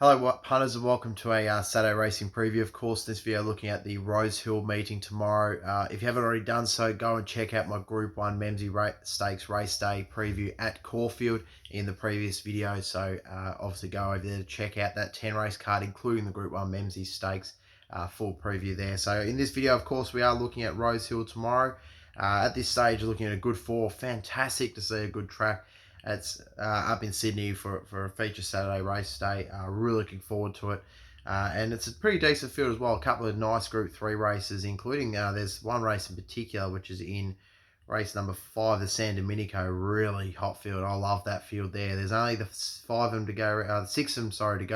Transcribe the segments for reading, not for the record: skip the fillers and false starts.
Hello, punters, and welcome to a Saturday racing preview. Of course, this video looking at the Rosehill meeting tomorrow. If you haven't already done so, go and check out my Group 1 Memsey Stakes Race Day preview at Caulfield in the previous video. So obviously go over there to check out that 10 race card, including the Group 1 Memsey Stakes full preview there. So in this video, of course, we are looking at Rosehill tomorrow. At this stage, looking at a good four. Fantastic to see a good track. It's up in Sydney for a feature Saturday race day. Really looking forward to it. And it's a pretty decent field as well. A couple of nice Group 3 races, including there's one race in particular, which is in race number 5, the San Domenico. Really hot field. I love that field there. There's only the 6 of them, to go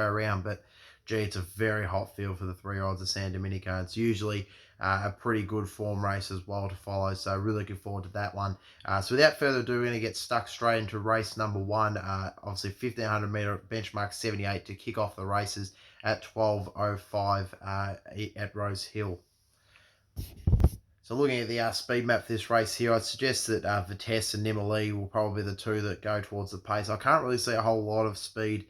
around, but gee, it's a very hot field for the 3-year-olds of San Domenico. It's usually a pretty good form race as well to follow, so really looking forward to that one. So without further ado, we're going to get stuck straight into race number 1. Obviously 1500 meter benchmark 78 to kick off the races at 12:05 at Rosehill. So looking at the speed map for this race here, I'd suggest that Vitesse and Nimalee will probably be the two that go towards the pace. I can't really see a whole lot of speed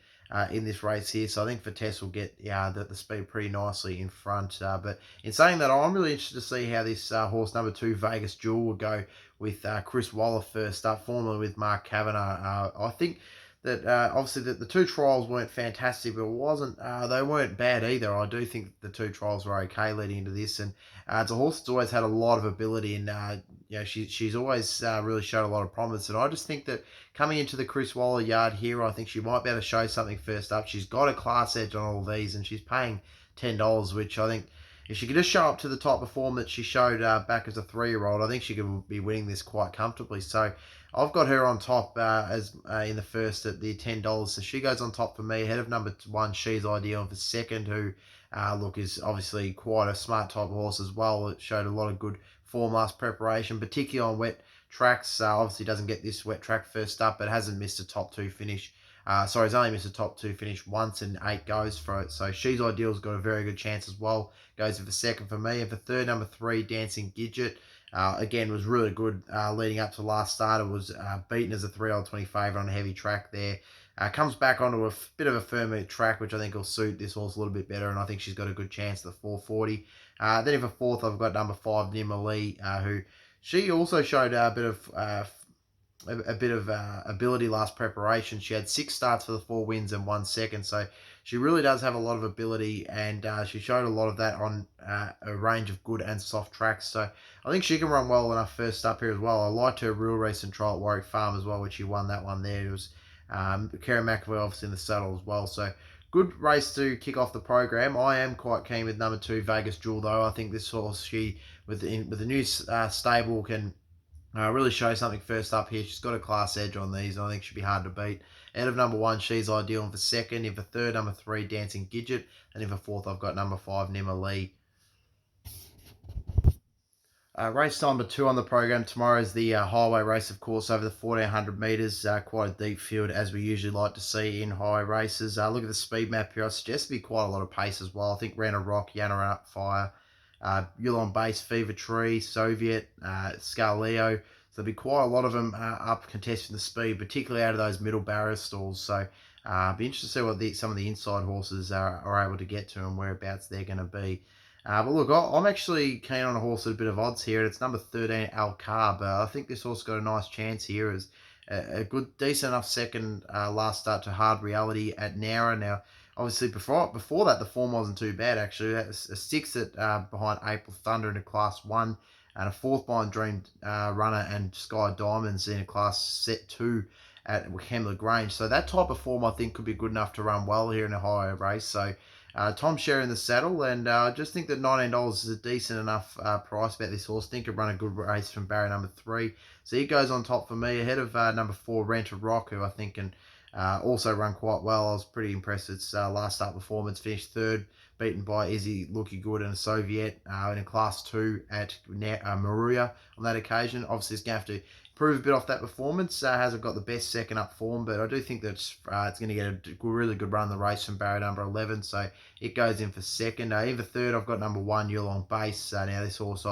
in this race here, so I think Vitesse will get the speed pretty nicely in front. But in saying that, I'm really interested to see how this horse number 2, Vegas Jewel, will go with Chris Waller first up, formerly with Mark Kavanagh. I think that obviously the two trials weren't fantastic, but they weren't bad either. I do think the two trials were okay leading into this, and it's a horse that's always had a lot of ability, and she's always really showed a lot of promise. And I just think that coming into the Chris Waller yard here, I think she might be able to show something first up. She's got a class edge on all these, and she's paying $10, which I think if she could just show up to the type of form that she showed back as a 3-year-old, I think she could be winning this quite comfortably. So I've got her on top as in the first at the $10. So she goes on top for me, ahead of number 1, She's Ideal, and for second, who is obviously quite a smart type of horse as well. It showed a lot of good form last preparation, particularly on wet tracks. Obviously doesn't get this wet track first up, but hasn't missed a top 2 finish. He's only missed a top 2 finish once in 8 goes for it. So She's Ideal's got a very good chance as well. Goes for second for me. And for third, number 3, Dancing Gidget. Again, was really good leading up to last start. It was beaten as a 3-year-old 20 favourite on a heavy track there. Comes back onto a bit of a firmer track, which I think will suit this horse a little bit better, and I think she's got a good chance at the 440. Then in for fourth, I've got number 5, Nimalee, who she also showed a bit of ability last preparation. She had 6 starts for the 4 wins and 1 second, so she really does have a lot of ability, and she showed a lot of that on a range of good and soft tracks. So I think she can run well enough first up here as well. I liked her real recent trial at Warwick Farm as well, which she won that one there. It was Kerry McAvoy obviously in the saddle as well. So good race to kick off the program. I am quite keen with number 2, Vegas Jewel, though. I think this horse, with the new stable, can really show something first up here. She's got a class edge on these, and I think she'll be hard to beat. Out of number 1, She's Ideal, and for second. In for third, number 3, Dancing Gidget. And in for fourth, I've got number 5, Nimalee. Race number 2 on the program tomorrow is the highway race, of course, over the 1400 metres. Quite a deep field, as we usually like to see in highway races. Look at the speed map here. I suggest to be quite a lot of pace as well. I think Rana Rock, Yana Fire, Yulon Base, Fever Tree, Soviet, Scaleo. So there'll be quite a lot of them up contesting the speed, particularly out of those middle barrier stalls. So be interested to see what some of the inside horses are able to get to and whereabouts they're going to be. But look, I'm actually keen on a horse at a bit of odds here. It's number 13, Alcar. I think this horse got a nice chance here as a good, decent enough second last start to Hard Reality at Nara. Now, obviously, before that, the form wasn't too bad, actually. That's a 6th behind April Thunder in a Class 1, and a 4th behind Dream Runner and Sky Diamonds in a Class Set 2 at Hemler Grange. So that type of form, I think, could be good enough to run well here in a higher race. So Tom Sherry in the saddle, and I just think that $19 is a decent enough price about this horse. I think could run a good race from barrier number 3. So he goes on top for me, ahead of number 4, Rent a Rock, who I think can also run quite well. I was pretty impressed with its last start performance. Finished third, beaten by Izzy Looky Good and a Soviet in a Class 2 at Maruya on that occasion. Obviously, it's going to have to improve a bit off that performance. Hasn't got the best second up form, but I do think that it's going to get a really good run in the race from barrier number 11. So it goes in for second. In for third, I've got number 1, Yulong Base. Now this horse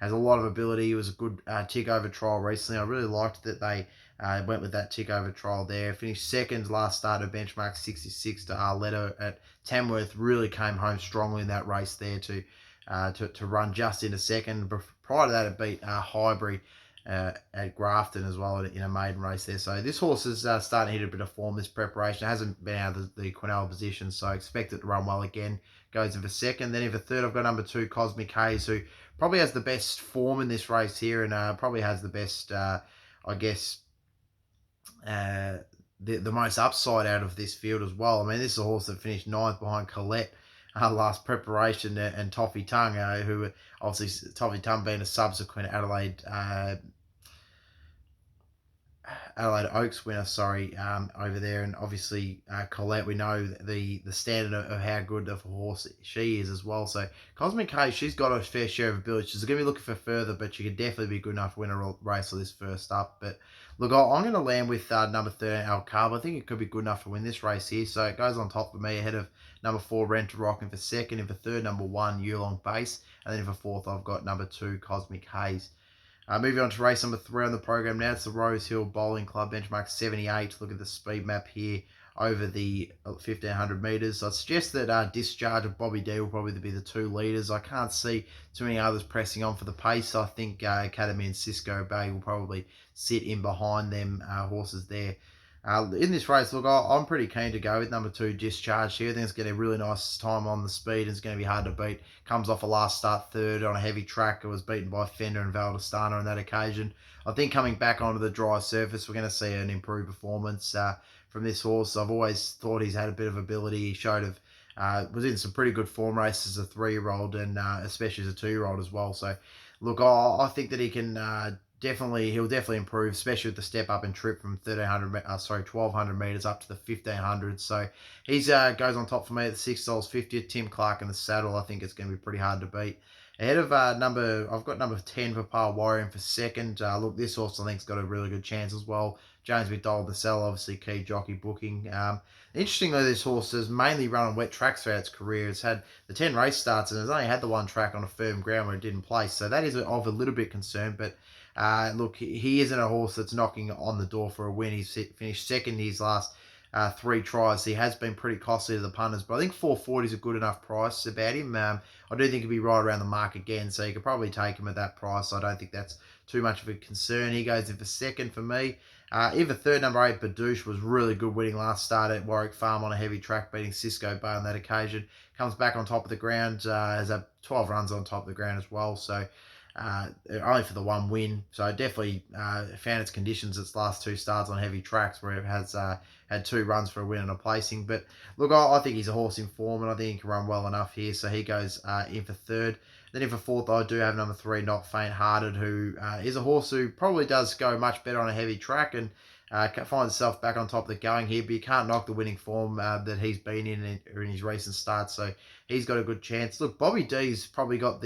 has a lot of ability. It was a good tick over trial recently. I really liked that they Went with that tick over trial there. Finished second last start of benchmark 66 to Arletta at Tamworth. Really came home strongly in that race there to run just into second. But prior to that, it beat Highbury at Grafton as well in a maiden race there. So this horse is starting to hit a bit of form this preparation. It hasn't been out of the Quinella position, so I expect it to run well again. Goes in for second. Then in for third, I've got number 2, Cosmic Haze, who probably has the best form in this race here and probably has the best, I guess, uh, the most upside out of this field as well. I mean, this is a horse that finished ninth behind Colette last preparation and Toffee Tongue, who obviously Toffee Tongue being a subsequent Adelaide Oaks winner, over there, and obviously Colette, we know the standard of how good of a horse she is as well. So Cosmic K, she's got a fair share of ability. She's going to be looking for further, but she could definitely be good enough to win a race for this first up. But look, I'm going to land with number 13, Alcaba. I think it could be good enough to win this race here. So it goes on top for me ahead of number 4, Rent to Rock, and for second, and for third, number 1, Yulong Base, and then for fourth, I've got number 2, Cosmic Haze. Moving on to race number 3 on the program now. It's the Rosehill Bowling Club, benchmark 78. Look at the speed map here over the 1,500 metres. So I suggest that Discharge of Bobby D will probably be the 2 leaders. I can't see too many others pressing on for the pace. I think Academy and Cisco Bay will probably sit in behind them horses there. In this race, look, I'm pretty keen to go with number 2, Discharge here. I think it's going to be a really nice time on the speed. It's going to be hard to beat. Comes off a last start third on a heavy track. It was beaten by Fender and Valdestana on that occasion. I think coming back onto the dry surface, we're going to see an improved performance from this horse. I've always thought he's had a bit of ability. He was in some pretty good form races as a 3-year-old and especially as a 2-year-old as well. So, look, I think that he can he'll definitely improve, especially with the step up and trip from 1,200 meters up to the 1,500. So he's goes on top for me at the $6.50. Tim Clark in the saddle. I think it's going to be pretty hard to beat. Ahead of I've got number 10 for Par Warrior for second. Look, this horse I think's got a really good chance as well. James McDonald the cell, obviously key jockey booking. Interestingly, this horse has mainly run on wet tracks throughout its career. It's had the 10 race starts and has only had the one track on a firm ground where it didn't place. So that is of a little bit concern, but look, he isn't a horse that's knocking on the door for a win. He's finished second his last 3 tries. He has been pretty costly to the punters, but I think 440 is a good enough price about him. I do think he'll be right around the mark again, so you could probably take him at that price. I don't think that's too much of a concern. He goes in for second for me. Even third, number 8, Badouche, was really good winning last start at Warwick Farm on a heavy track, beating Cisco Bay on that occasion. Comes back on top of the ground, has 12 runs on top of the ground as well, so only for the 1 win. So it definitely found its conditions its last 2 starts on heavy tracks where it has had 2 runs for a win and a placing. But look, I think he's a horse in form and I think he can run well enough here. So he goes in for third. Then in for fourth, I do have number 3, Not Faint Hearted, who is a horse who probably does go much better on a heavy track and finds himself back on top of the going here, but you can't knock the winning form that he's been in his recent starts. So he's got a good chance. Look, Bobby D's probably got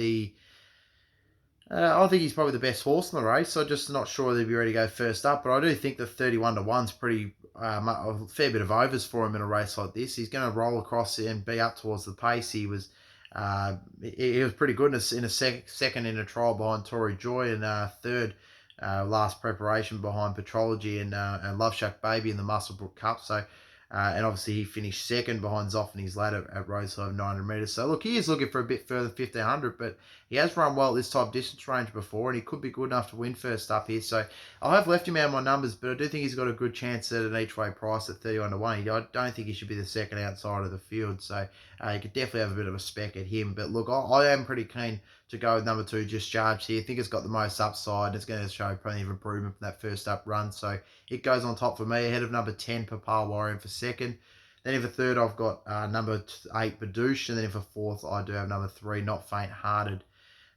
I think he's probably the best horse in the race. I'm just not sure they'd be ready to go first up, but I do think the 31 to 1's pretty a fair bit of overs for him in a race like this. He's going to roll across and be up towards the pace. He was pretty good in a second in a trial behind Tory Joy and third last preparation behind Petrology and Love Shack Baby in the Musselbrook Cup. So and obviously he finished second behind Zoffany's ladder at Rosehill of 900 metres. So look, he is looking for a bit further 1,500, but he has run well at this type of distance range before, and he could be good enough to win first up here. So I have left him out of my numbers, but I do think he's got a good chance at an each way price at 31 to 1. I don't think he should be the second outside of the field, so you could definitely have a bit of a spec at him. But look, I am pretty keen to go with number 2, Discharge here. I think it's got the most upside. It's going to show plenty of improvement from that first up run. So it goes on top for me, ahead of number 10, Papa Warrior for second. Then in for third, I've got number 8, Badouche. And then in for fourth, I do have number 3, Not Faint Hearted.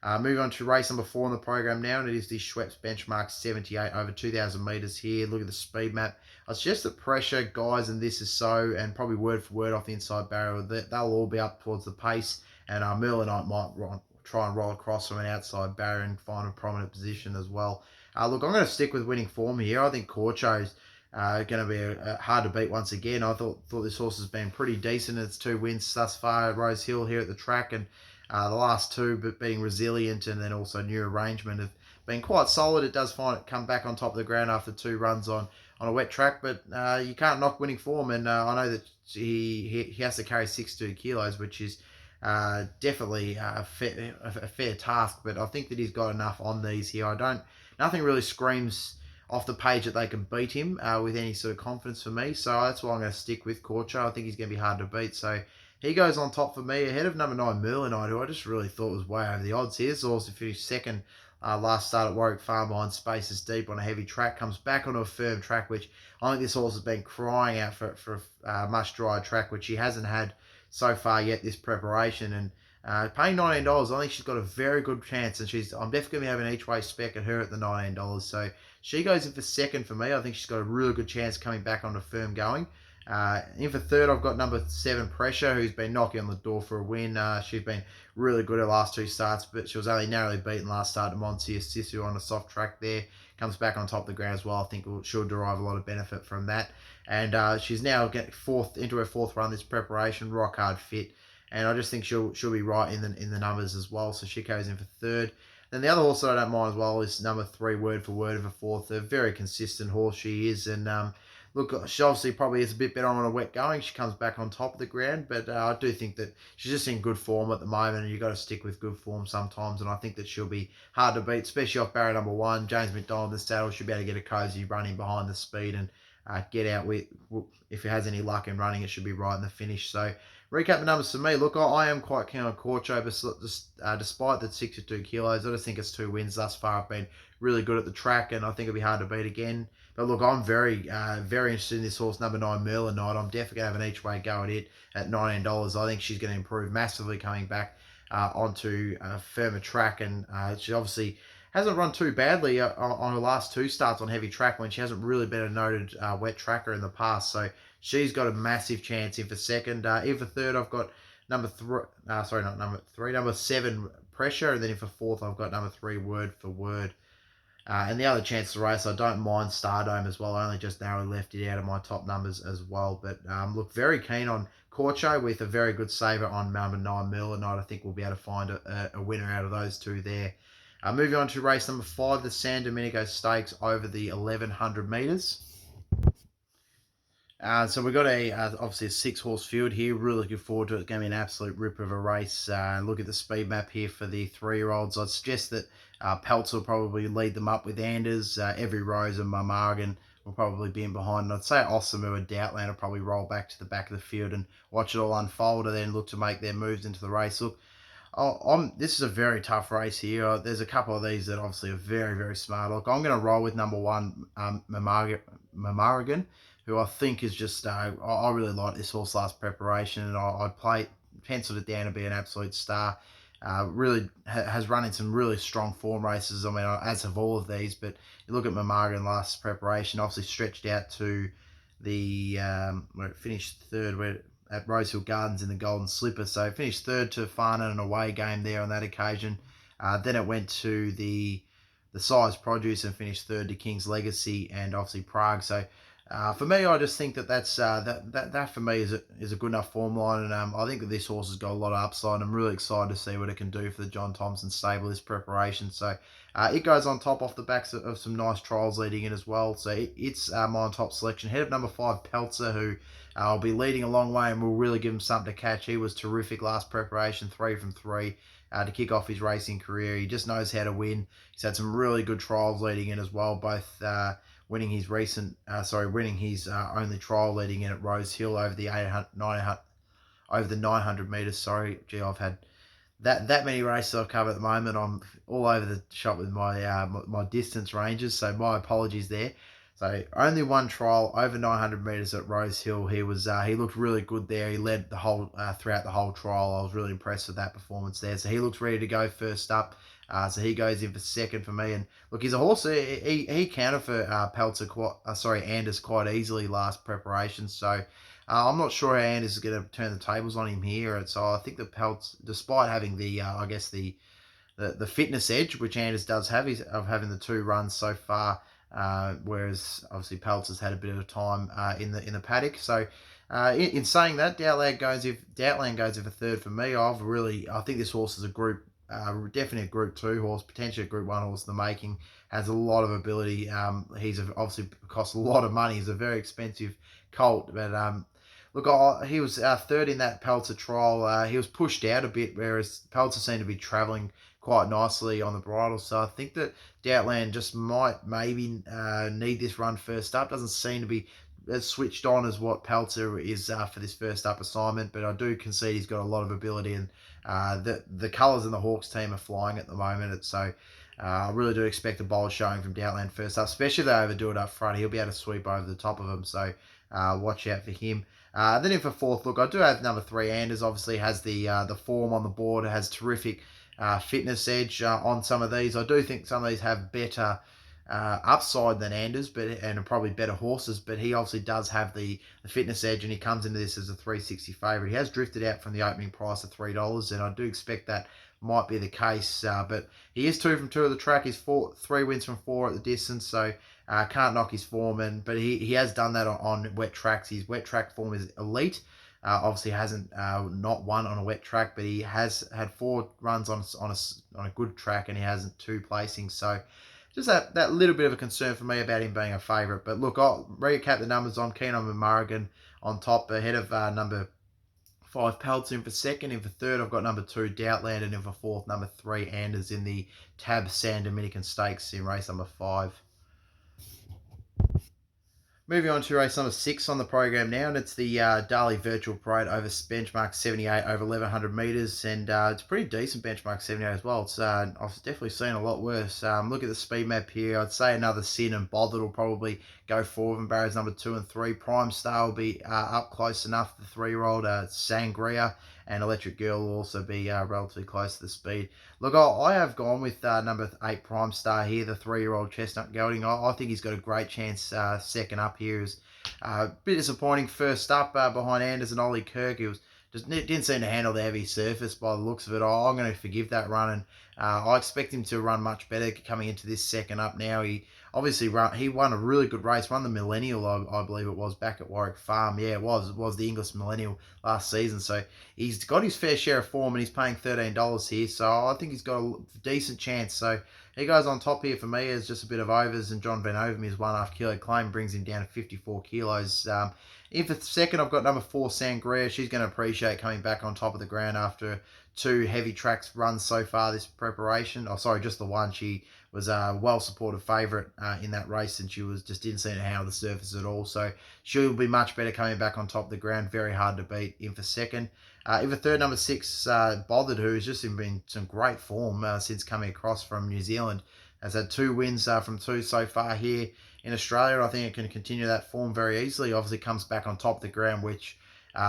Moving on to race number 4 in the program now, and it is the Schweppes Benchmark 78 over 2,000 metres here. Look at the speed map. I suggest that Pressure, Guys, and This Is So, and probably word for word off the inside barrier, they'll all be up towards the pace. And Merlinite might try and roll across from an outside barrier and find a prominent position as well. Look, I'm going to stick with winning form here. I think Corcho's going to be hard to beat once again. I thought this horse has been pretty decent in its 2 wins thus far at Rosehill here at the track, and the last 2, but being Resilient and then also New Arrangement, have been quite solid. It does find it come back on top of the ground after 2 runs on a wet track, but you can't knock winning form. And I know that he has to carry 62 kilos, which is definitely a fair task. But I think that he's got enough on these here. Nothing really screams off the page that they can beat him with any sort of confidence for me. So that's why I'm going to stick with Corcho. I think he's going to be hard to beat. So he goes on top for me ahead of number 9 Merlinite, who I just really thought was way over the odds here. So also finished second last start at Warwick Farm behind Spaces Deep on a heavy track. Comes back onto a firm track, which I think this horse has been crying out for a much drier track, which he hasn't had so far yet this preparation. And paying $19, I think she's got a very good chance. And I'm definitely going to be having an each way spec at her at the $19. So she goes in for second for me. I think she's got a really good chance coming back on a firm going. In for third, I've got number 7 Pressure, who's been knocking on the door for a win. She's been really good her last 2 starts, but she was only narrowly beaten last start to Monsieur Sisu on a soft track there. Comes back on top of the ground as well. I think she'll derive a lot of benefit from that. And she's now getting into her 4th run this preparation, rock hard fit. And I just think she'll be right in the numbers as well. So she goes in for third. Then the other horse that I don't mind as well is number 3, Word for Word, for 4th. A very consistent horse she is, and look, she obviously probably is a bit better on a wet going. She comes back on top of the ground, but I do think that she's just in good form at the moment, and you've got to stick with good form sometimes, and I think that she'll be hard to beat, especially off barrier number 1. James McDonald, the saddle, should be able to get a cosy running behind the speed and get out with, if it has any luck in running, it should be right in the finish. So recap the numbers for me. Look, I am quite keen on Corcho, but despite the 62 kilos, I just think it's 2 wins thus far. I've been really good at the track, and I think it'll be hard to beat again. But look, I'm very interested in this horse, number 9 Merlinite. I'm definitely going to have an each way go at it at $19. I think she's going to improve massively coming back onto a firmer track, and she obviously hasn't run too badly on her last 2 starts on heavy track when she hasn't really been a noted wet tracker in the past. So she's got a massive chance in for second. In for third, I've got number 7 Pressure, and then in for 4th, I've got number 3 Word for Word. And the other chance to race, I don't mind Stardome as well. I only just narrowly left it out of my top numbers as well. But look, very keen on Corcho with a very good saver on number 9 Merlinite. I think we'll be able to find a winner out of those 2 there. Moving on to race number 5, the San Domenico Stakes over the 1100 metres. So we've got obviously a 6-horse field here. Really looking forward to it. It's going to be an absolute rip of a race. Look at the speed map here for the 3-year-olds. I'd suggest that Peltz will probably lead them up with Anders. Every Rose and Marmagan will probably be in behind. And I'd say Osamu and Doubtland will probably roll back to the back of the field and watch it all unfold, and then look to make their moves into the race. Look, this is a very tough race here. There's a couple of these that obviously are very, very smart. Look, I'm going to roll with number 1, Mamaragan, who I think is just, I really like this horse last preparation, and I penciled it down to be an absolute star. Really has run in some really strong form races. I mean, as have all of these, but you look at Mamaragan last preparation, obviously stretched out to the, where it finished third, at Rosehill Gardens in the Golden Slipper. So finished third to Farnan, an away game there on that occasion. Then it went to the Size Produce and finished third to King's Legacy and obviously Prague. So for me, I just think that for me is a good enough form line, and I think that this horse has got a lot of upside. I'm really excited to see what it can do for the John Thompson stable this preparation. So it goes on top off the backs of some nice trials leading in as well. So it's my on top selection. Head of number 5 Peltzer, who will be leading a long way and will really give him something to catch. He was terrific last preparation, 3 from 3 to kick off his racing career. He just knows how to win. He's had some really good trials leading in as well, both winning his only trial leading in at Rosehill over the 900 metres. Sorry, gee, I've had that many races I've covered at the moment. I'm all over the shop with my distance ranges, so my apologies there. So only 1 trial over 900 metres at Rosehill. He looked really good there. He led the whole throughout the whole trial. I was really impressed with that performance there. So he looks ready to go first up. So he goes in for second for me. And look, he's a horse. He counted for Anders quite easily last preparation. So I'm not sure how Anders is going to turn the tables on him here. And so I think that Peltz, despite having the fitness edge, which Anders does have, of having the 2 runs so far, whereas obviously Peltz has had a bit of time in the paddock. So in saying that, Doubtland goes in for third for me. I think this horse is a Group definitely a Group 2 horse, potentially a Group 1 horse in the making. Has a lot of ability. He's obviously costs a lot of money. He's a very expensive colt, but look, he was third in that Pelter trial. He was pushed out a bit, whereas Pelter seemed to be travelling quite nicely on the bridle. So I think that Doubtland just might maybe need this run first up. Doesn't seem to be as switched on as what Pelter is for this first up assignment, but I do concede he's got a lot of ability, and the colours in the Hawks team are flying at the moment. So I really do expect a bold showing from Doubtland first up, especially if they overdo it up front. He'll be able to sweep over the top of them, so watch out for him. Then in for fourth, look, I do have number 3, Anders. Obviously has the form on the board, has terrific fitness edge on some of these. I do think some of these have better upside than Anders, and probably better horses, but he obviously does have the fitness edge, and he comes into this as a 360 favourite. He has drifted out from the opening price of $3, and I do expect that might be the case, but he is 2 from 2 at the track. He's 3 wins from 4 at the distance, so can't knock his form, but he has done that on wet tracks. His wet track form is elite. Obviously hasn't not won on a wet track, but he has had 4 runs on a good track, and he hasn't 2 placings. So just that little bit of a concern for me about him being a favourite. But look, I'll recap the numbers. I'm keen on Murrigan on top, ahead of number 5 Peltz. In for second. In for third, I've got number 2 Doubtland, and in for fourth, number 3 Anders in the Tab Sand Dominican Stakes in race number 5. Moving on to race number 6 on the program now, and it's the Darley Virtual Parade over benchmark 78 over 1100 metres, and it's a pretty decent benchmark 78 as well. It's I've definitely seen a lot worse. Look at the speed map here. I'd say another Sin and Bothered will probably go forward in barriers number 2 and 3. Prime Star will be up close enough. The 3-year-old Sangria and Electric Girl will also be relatively close to the speed. Look, I have gone with number 8 Prime Star here, the 3-year-old Chestnut Gelding. I think he's got a great chance second up here. Is a bit disappointing first up behind Anders and Ollie Kirk. He was just didn't seem to handle the heavy surface by the looks of it. I'm going to forgive that run, and I expect him to run much better coming into this second up now. He obviously he won a really good race, won the Millennial, I believe it was, back at Warwick Farm. Yeah, it was the English Millennial last season. So he's got his fair share of form, and he's paying $13 here. So I think he's got a decent chance. So he goes on top here for me as just a bit of overs, and John Van Overmeer's 1.5 kilo claim brings him down to 54 kilos. In for second, I've got number 4 Sangria. She's going to appreciate coming back on top of the ground after 2 heavy tracks runs so far this preparation. Oh, sorry, just the one. She was a well-supported favourite in that race, and she didn't seem to handle the surface at all. So she'll be much better coming back on top of the ground. Very hard to beat. In for second. In for third, number 6 Bothered, who's just been some great form since coming across from New Zealand. Has had 2 wins from 2 so far here in Australia. I think it can continue that form very easily. Obviously comes back on top of the ground, which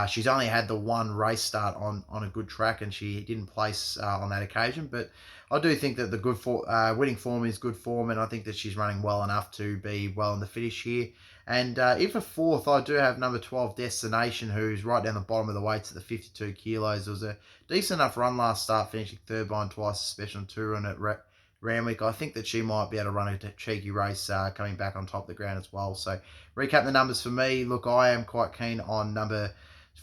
she's only had the 1 race start on a good track, and she didn't place on that occasion. But I do think that the winning form is good form, and I think that she's running well enough to be well in the finish here. And if for fourth, I do have number 12 Destination, who's right down the bottom of the weights at the 52 kilos. It was a decent enough run last start, finishing third behind Twice Special and 2 run at Ramwick. I think that she might be able to run a cheeky race coming back on top of the ground as well. So recap the numbers for me. Look, I am quite keen on number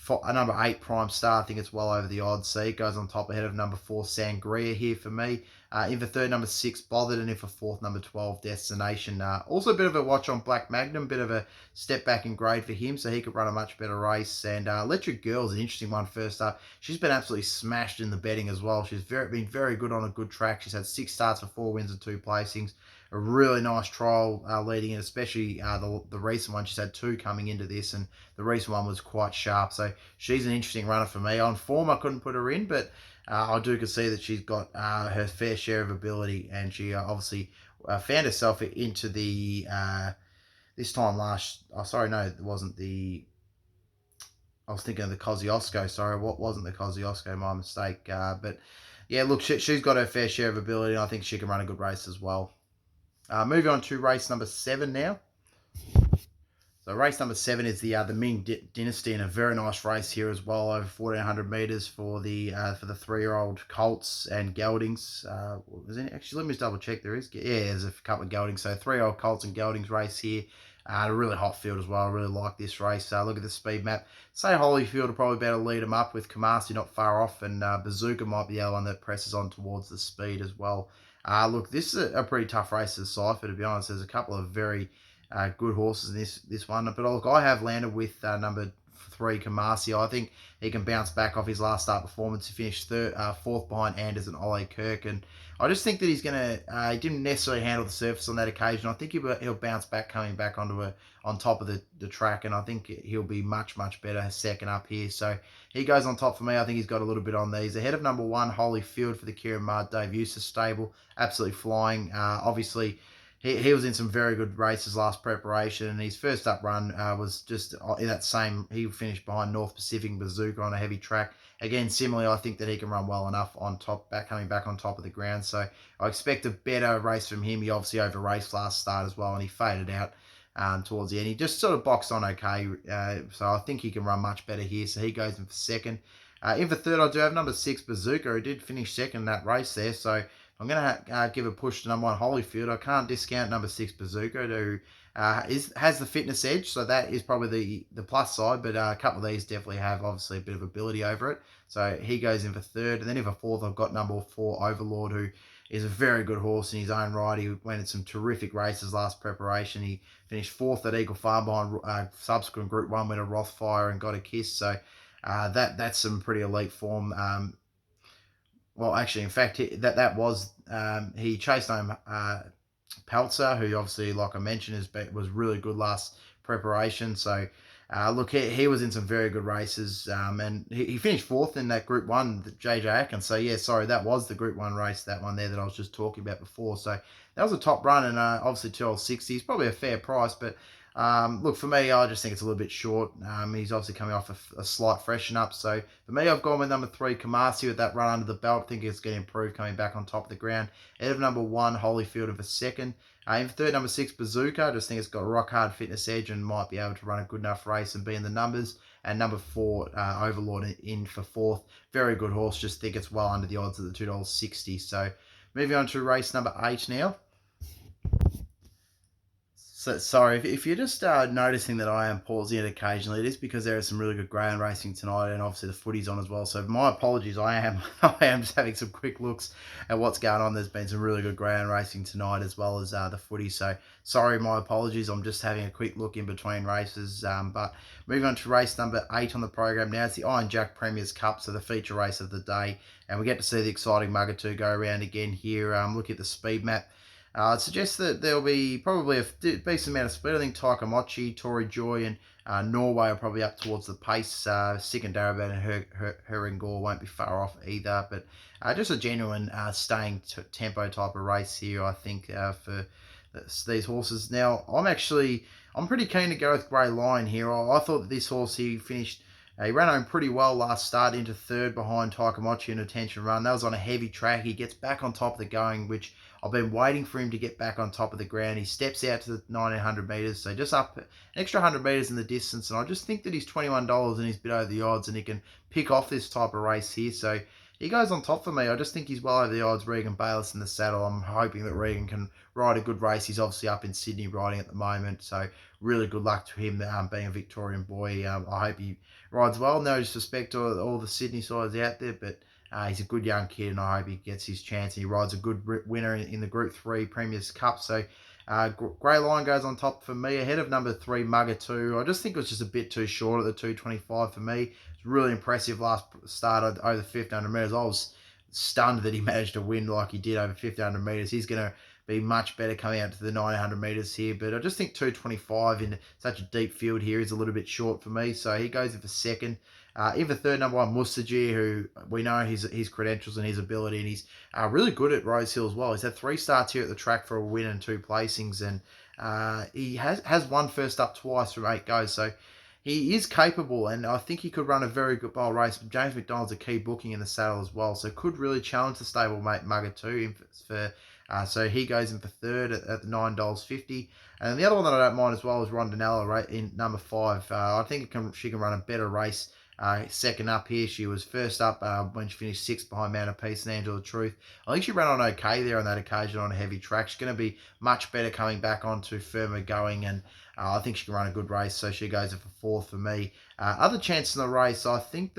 8 Prime Star. I think it's well over the odds. So it goes on top ahead of number 4 Sangria here for me. In for third, number 6 Bothered, and in for fourth, number 12 Destination. Also a bit of a watch on Black Magnum, bit of a step back in grade for him, so he could run a much better race. And Electric Girl is an interesting one first up. She's been absolutely smashed in the betting as well. She's been very good on a good track. She's had 6 starts for 4 wins and 2 placings. A really nice trial leading in, especially the recent one. She's had 2 coming into this, and the recent one was quite sharp. So she's an interesting runner for me. On form, I couldn't put her in, but I do concede that she's got her fair share of ability, and she obviously found herself into the this time last. Oh, sorry, no, it wasn't the. I was thinking of the Kosciuszko. Sorry, what wasn't the Kosciuszko? My mistake. But yeah, look, she's got her fair share of ability, and I think she can run a good race as well. Moving on to race number 7 now. So race number 7 is the Ming Dynasty, and a very nice race here as well, over 1400 metres for the 3-year-old Colts and Geldings. Actually, let me just double check. There's a couple of Geldings. So 3-year-old Colts and Geldings race here. A really hot field as well. I really like this race. Look at the speed map. Say Holyfield will probably better lead him up with Kamasi not far off, and Bazooka might be the other one that presses on towards the speed as well. Look, this is a pretty tough race to decipher, to be honest. There's a couple of very good horses in this one. But look, I have landed with number 3, Kamasi. I think he can bounce back off his last start performance. He finished fourth behind Anders and Ole Kirk. And I just think that he's going to, he didn't necessarily handle the surface on that occasion. I think he'll bounce back coming back on top of the track. And I think he'll be much, much better second up here. So he goes on top for me. I think he's got a little bit on these. Ahead of number 1, Holyfield for the Kieran Mudd, Dave Eustace stable. Absolutely flying. Obviously, he was in some very good races last preparation, and his first up run was just in that same. He finished behind North Pacific Bazooka on a heavy track. Again, similarly, I think that he can run well enough on top, coming back on top of the ground. So I expect a better race from him. He obviously over raced last start as well, and he faded out towards the end. He just sort of boxed on okay, so I think he can run much better here. So he goes in for second. In for third, I do have number 6, Bazooka, who did finish second in that race there. So I'm going to give a push to number 1, Holyfield. I can't discount number 6, Bazooka, who has the fitness edge, so that is probably the plus side, but a couple of these definitely have, obviously, a bit of ability over it. So he goes in for third. And then in for fourth, I've got number 4, Overlord, who is a very good horse in his own right. He went in some terrific races last preparation. He finished fourth at Eagle Farm behind subsequent Group 1 winner Rothfire and Got a Kiss. So that's some pretty elite form. Well, actually, in fact, he chased home Peltzer, who obviously, like I mentioned, was really good last preparation. So, look, he was in some very good races, and he finished fourth in that Group 1, the JJ Atkins. So, yeah, sorry, that was the Group 1 race, that one there that I was just talking about before. So, that was a top run, and obviously 1260 is probably a fair price, but look, for me, I just think it's a little bit short. He's obviously coming off a slight freshen up. So for me, I've gone with number 3, Kamasi, with that run under the belt. I think it's going to improve coming back on top of the ground. Ahead of number 1, Holyfield of a second. In third, number 6, Bazooka. I just think it's got a rock hard fitness edge and might be able to run a good enough race and be in the numbers. And number 4, Overlord in for fourth. Very good horse. Just think it's well under the odds of the $2.60. So moving on to race number 8 now. So, sorry, if you're just noticing that I am pausing it occasionally, it is because there is some really good greyhound racing tonight, and obviously the footy's on as well. So my apologies. I am I am just having some quick looks at what's going on. There's been some really good greyhound racing tonight as well as the footy. So sorry, my apologies. I'm just having a quick look in between races. But moving on to race number 8 on the program now. It's the Iron Jack Premier's Cup, so the feature race of the day, and we get to see the exciting Mugatoo go around again here. Look at the speed map. It suggests that there'll be probably a decent amount of speed. I think Taikamochi, Tory Joy, and Norway are probably up towards the pace. Sick and Darabat and Herringor won't be far off either. But just a genuine staying tempo type of race here, I think, for these horses. Now, I'm pretty keen to go with Grey Lion here. I thought that this horse, he ran home pretty well last start, into third behind Taikamochi in Attention Run. That was on a heavy track. He gets back on top of the going, which I've been waiting for him to get back on top of the ground. He steps out to the 1900 metres, so just up an extra 100 metres in the distance. And I just think that he's $21 and he's a bit over the odds, and he can pick off this type of race here. So he goes on top for me. I just think he's well over the odds. Regan Bayliss in the saddle. I'm hoping that Regan can ride a good race. He's obviously up in Sydney riding at the moment, so really good luck to him, being a Victorian boy. I hope he rides well. No disrespect to all the Sydney sides out there, but he's a good young kid, and I hope he gets his chance. And he rides a good winner in the Group 3 Premier's Cup. So Grey Lion goes on top for me, ahead of number 3, Mugatoo. I just think it was just a bit too short at the 225 for me. It's really impressive last start over 1500 metres. I was stunned that he managed to win like he did over 1500 metres. He's going to be much better coming out to the 900 metres here, but I just think 225 in such a deep field here is a little bit short for me. So he goes in for second. In for third, number 1, Musaji, who we know his credentials and his ability, and he's really good at Rosehill as well. He's had 3 starts here at the track for a win and 2 placings, and he has won first up twice from 8 goes. So he is capable, and I think he could run a very good bowl race. James McDonald's a key booking in the saddle as well, so could really challenge the stablemate Mugatoo so he goes in for third at the $9.50. And the other one that I don't mind as well is Rondinella, right, in number 5. I think she can run a better race second up here. She was first up when she finished sixth behind Mountain Peace and Angela Truth. I think she ran on okay there on that occasion on a heavy track. She's going to be much better coming back onto firmer going, and I think she can run a good race, so she goes for fourth for me. Other chance in the race, I think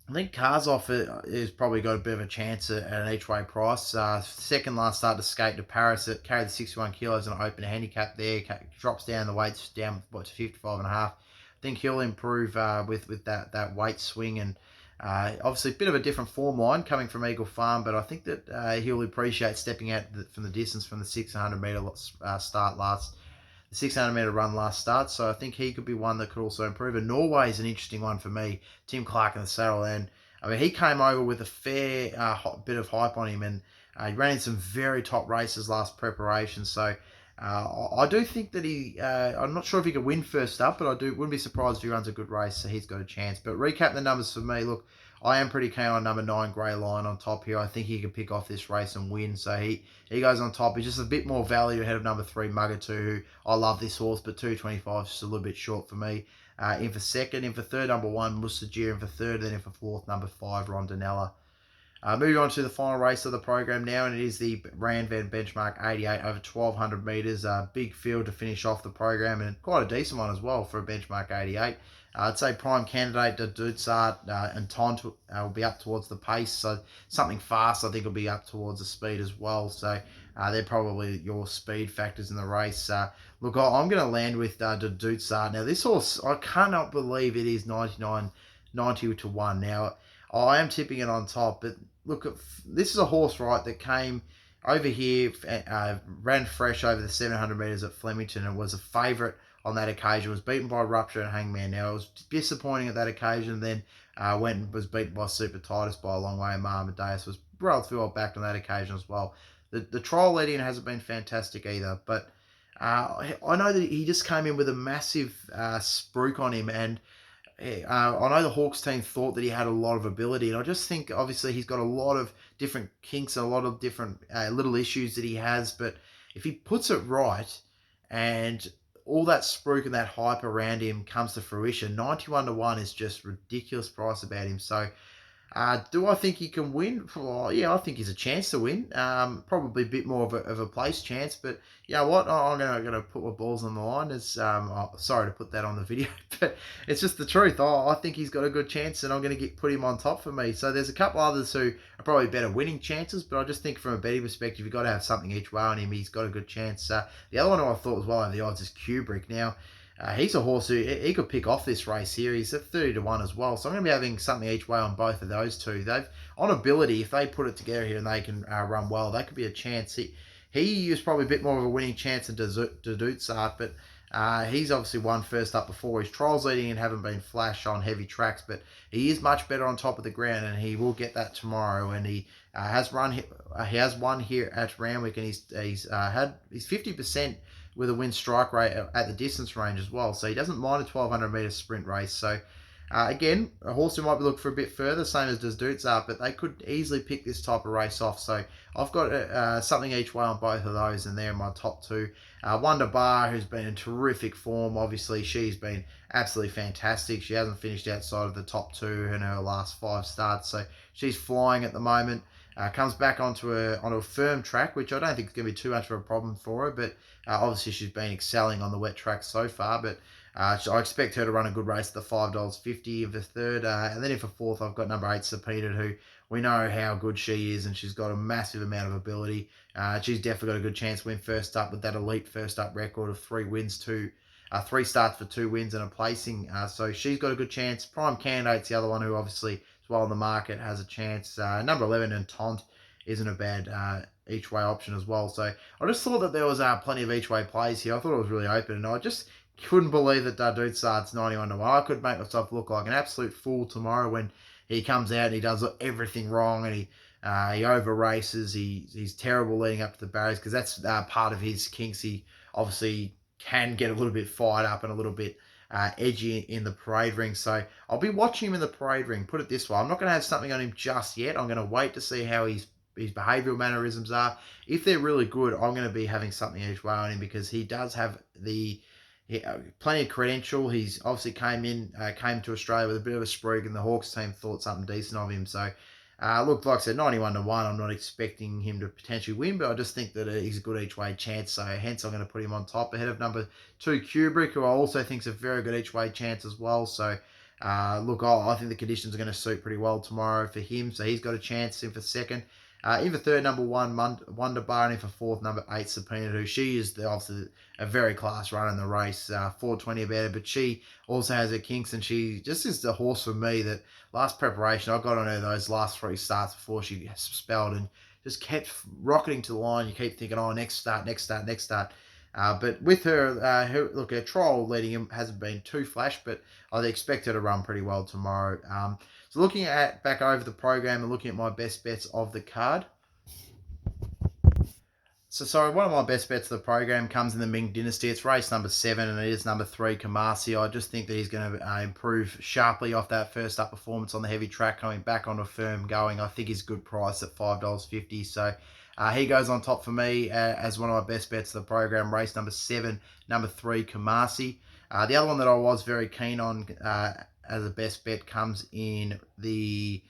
Karsov has probably got a bit of a chance at an each-way price. Second last start to skate to Paris. It carried the 61 kilos and open handicap there. Drops down the weights down to 55 and a half. I think he'll improve with that weight swing, and obviously a bit of a different form line coming from Eagle Farm, but I think that he'll appreciate stepping out from the distance from the 600 metre start the 600 metre run last start. So I think he could be one that could also improve. And Norway is an interesting one for me. Tim Clark in the saddle. And I mean, he came over with a fair bit of hype on him, and he ran in some very top races last preparation. So I do think that I'm not sure if he could win first up, but wouldn't be surprised if he runs a good race, so he's got a chance. But recap the numbers for me. Look, I am pretty keen on number 9, Grey Lion, on top here. I think he can pick off this race and win. So he goes on top. He's just a bit more value ahead of number 3, Mugger 2, who I love this horse, but 225 is just a little bit short for me. In for second, in for third, number 1, Mustajir, in for third, then in for fourth, number 5, Rondinella. Moving on to the final race of the program now, and it is the Rand Van Benchmark 88 over 1,200 metres. Big field to finish off the program, and quite a decent one as well for a Benchmark 88. I'd say prime candidate to Dutsart and Tont will be up towards the pace, so something fast I think will be up towards the speed as well. So they're probably your speed factors in the race. Look, I'm going to land with Dutsart. Now, this horse, I cannot believe it is 90 to 1. Now, I am tipping it on top, but look, this is a horse, right, that came over here, ran fresh over the 700 metres at Flemington and was a favourite on that occasion. Was beaten by Rupture and Hangman. Now, it was disappointing at that occasion, then went and was beaten by Super Titus by a long way, and Amadeus was relatively well backed on that occasion as well. The trial lead-in hasn't been fantastic either, but I know that he just came in with a massive spruik on him, and I know the Hawks team thought that he had a lot of ability, and I just think obviously he's got a lot of different kinks and a lot of different little issues that he has, but if he puts it right and all that spruik and that hype around him comes to fruition, 91 to 1 is just ridiculous price about him. So do I think he can win? Well, yeah, I think he's a chance to win. Probably a bit more of a place chance, but you know what? I'm gonna put my balls on the line. Sorry to put that on the video, but it's just the truth. I think he's got a good chance, and I'm gonna put him on top for me. So there's a couple others who are probably better winning chances, but I just think from a betting perspective, you've got to have something each way on him. He's got a good chance. The other one who I thought was well over the odds is Kubrick. Now, he's a horse who he could pick off this race here. He's at 30 to 1 as well. So I'm going to be having something each way on both of those two. On ability, if they put it together here and they can run well, that could be a chance. He is probably a bit more of a winning chance than Dutsart, but he's obviously won first up before. His trials leading and haven't been flash on heavy tracks, but he is much better on top of the ground, and he will get that tomorrow. And he has won here at Randwick, and he's 50% with a win strike rate at the distance range as well. So he doesn't mind a 1,200 metre sprint race. So again, a horse who might be looking for a bit further, same as does Dutsart, but they could easily pick this type of race off. So I've got something each way on both of those, and they're my top two. Wonder Bar, who's been in terrific form. Obviously, she's been absolutely fantastic. She hasn't finished outside of the top 2 in her last 5 starts, so she's flying at the moment. Comes back onto a firm track, which I don't think is going to be too much of a problem for her, but obviously she's been excelling on the wet track so far, but I expect her to run a good race at the $5.50 of the third. And then in for fourth, I've got number 8, Sapita, who we know how good she is, and she's got a massive amount of ability. She's definitely got a good chance to win first up with that elite first up record of 3 wins, 3 starts for 2 wins and a placing. So she's got a good chance. Prime Candidate's the other one who obviously is well in the market, has a chance. Number 11 and Tont isn't a bad each way option as well. So I just thought that there was plenty of each way plays here. I thought it was really open, and I just couldn't believe that Dutsart's 91 to 1. I could make myself look like an absolute fool tomorrow when he comes out and he does everything wrong, and he over races. He's terrible leading up to the barriers, because that's part of his kinks. He obviously can get a little bit fired up and a little bit edgy in the parade ring. So I'll be watching him in the parade ring. Put it this way, I'm not going to have something on him just yet. I'm going to wait to see how his behavioural mannerisms are. If they're really good, I'm going to be having something each way on him, because he does have the plenty of credential. He's obviously came to Australia with a bit of a sprig, and the Hawks team thought something decent of him. So, look, like I said, 91-1. I'm not expecting him to potentially win, but I just think that he's a good each way chance. So, hence, I'm going to put him on top ahead of number 2, Kubrick, who I also think is a very good each way chance as well. So, look, I think the conditions are going to suit pretty well tomorrow for him. So, he's got a chance in for second. In for third, number 1, Wonder Bar, and in for fourth, number 8, Subpoena, who she is obviously a very class run in the race, 420 about her, but she also has her kinks, and she just is the horse for me that last preparation, I got on her those last 3 starts before she spelled and just kept rocketing to the line. You keep thinking, oh, next start, next start, next start. But with her trial leading him hasn't been too flash, but I'd expect her to run pretty well tomorrow. So looking at back over the program and looking at my best bets of the card. So one of my best bets of the program comes in the Ming Dynasty. It's race number 7, and it is number 3, Kamasi. I just think that he's going to improve sharply off that first up performance on the heavy track, coming back on a firm going. I think he's a good price at $5.50. So he goes on top for me as one of my best bets of the program. Race number 7, number 3, Kamasi. The other one that I was very keen on as a best bet comes in the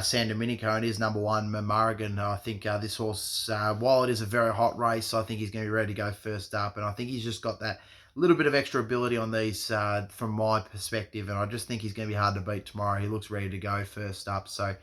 San Domenico, and is number 1, Mamaragan. I think this horse, while it is a very hot race, I think he's going to be ready to go first up, and I think he's just got that little bit of extra ability on these from my perspective, and I just think he's going to be hard to beat tomorrow. He looks ready to go first up. So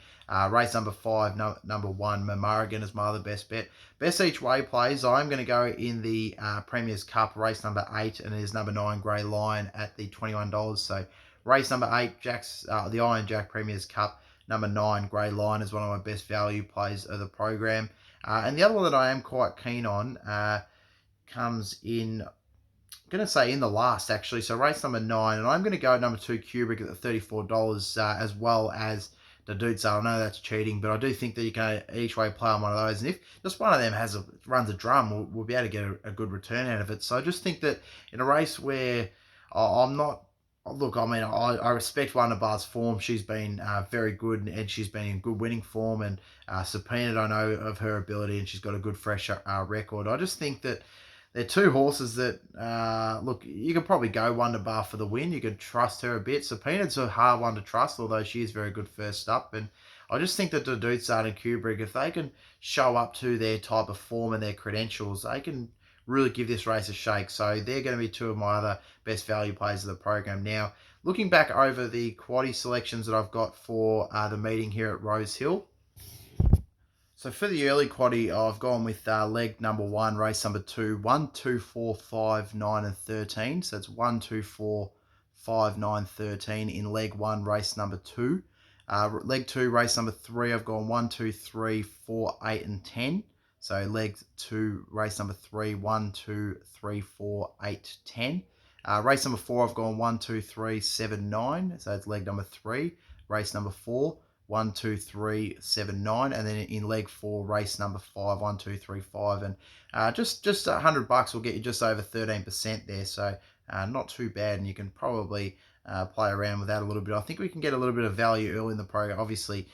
race number 5, number 1, Mamaragan is my other best bet. Best each way plays, I'm going to go in the Premier's Cup, race number 8, and it is number 9, Grey Lion at the $21. So race number 8, the Iron Jack Premier's Cup, number 9, Grey Lion, is one of my best value plays of the program. And the other one that I am quite keen on comes in, I'm going to say in the last, actually. So race number 9, and I'm going to go number 2, Kubrick, at the $34, as well as the Dutsa. I know that's cheating, but I do think that you can each way play on one of those. And if just one of them runs a drum, we'll be able to get a good return out of it. So I just think that in a race where I'm not, look, I mean, I respect Wonder Bar's form. She's been very good, and she's been in good winning form. And Subpoena, I know of her ability, and she's got a good fresh record. I just think that they're 2 horses that, look, you can probably go Wonder Bar for the win. You can trust her a bit. Subpoena's a hard one to trust, although she is very good first up. And I just think that the Dutsa and Kubrick, if they can show up to their type of form and their credentials, they can really give this race a shake. So they're going to be 2 of my other best value plays of the program. Now, looking back over the Quaddie selections that I've got for the meeting here at Rosehill. So for the early Quaddie, I've gone with leg number 1, race number 2, 1, 2, 4, 5, 9, and 13. So it's 1, 2, 4, 5, 9, 13 in leg 1, race number 2. Leg 2, race number 3, I've gone 1, 2, 3, 4, 8, and 10. So leg 2, race number 3, 1, 2, 3, 4, 8, 10. Race number 4, I've gone 1, 2, 3, 7, 9. So it's leg number 3. Race number 4, 1, 2, 3, 7, 9. And then in leg 4, race number 5, 1, 2, 3, 5. And just $100 will get you just over 13% there. So not too bad. And you can probably play around with that a little bit. I think we can get a little bit of value early in the program. Obviously,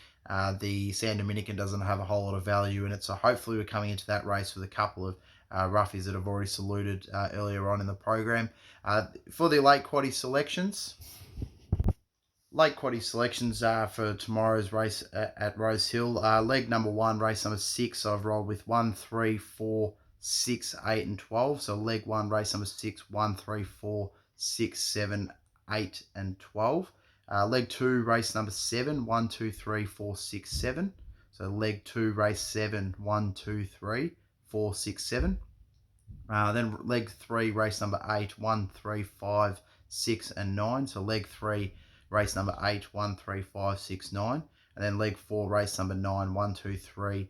the San Dominican doesn't have a whole lot of value in it, so hopefully we're coming into that race with a couple of roughies that have already saluted earlier on in the program. For the late Quaddie selections, for tomorrow's race at Rosehill. Leg number 1, race number 6, I've rolled with 1, 3, 4, 6, 8, and 12. So leg 1, race number 6, 1, 3, 4, 6, 7, 8, and 12. Leg 2, race number 7, 1, 2, 3, 4, 6, 7. So leg 2, race 7, 1, 2, 3, 4, 6, 7. Then leg 3, race number 8, 1, 3, 5, 6, and 9. So leg 3, race number 8, 1, 3, 5, 6, 9. And then leg 4, race number 9, 1, 2, 3,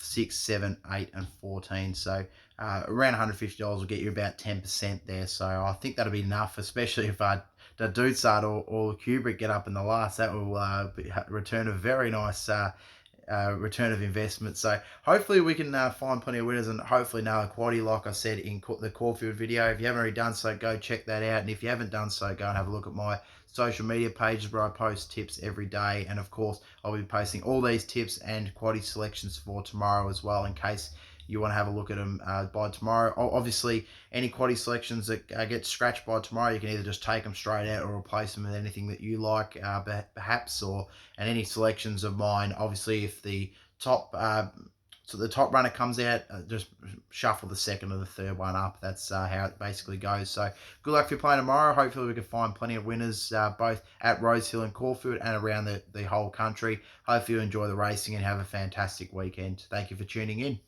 6, 7, 8, and 14. So around $150 will get you about 10% there. So I think that'll be enough, especially if the Dutsa or Kubrick get up in the last. That will return a very nice return of investment. So hopefully we can find plenty of winners, and hopefully nail a Quaddie, like I said in the Caulfield video. If you haven't already done so, go check that out. And if you haven't done so, go and have a look at my social media pages where I post tips every day. And of course, I'll be posting all these tips and Quaddie selections for tomorrow as well, in case you want to have a look at them by tomorrow. Obviously, any Quaddie selections that get scratched by tomorrow, you can either just take them straight out or replace them with anything that you like, perhaps, and any selections of mine. Obviously, if the top so the top runner comes out, just shuffle the second or the third one up. That's how it basically goes. So good luck if you're playing tomorrow. Hopefully we can find plenty of winners both at Rosehill and Caulfield and around the whole country. Hopefully you enjoy the racing and have a fantastic weekend. Thank you for tuning in.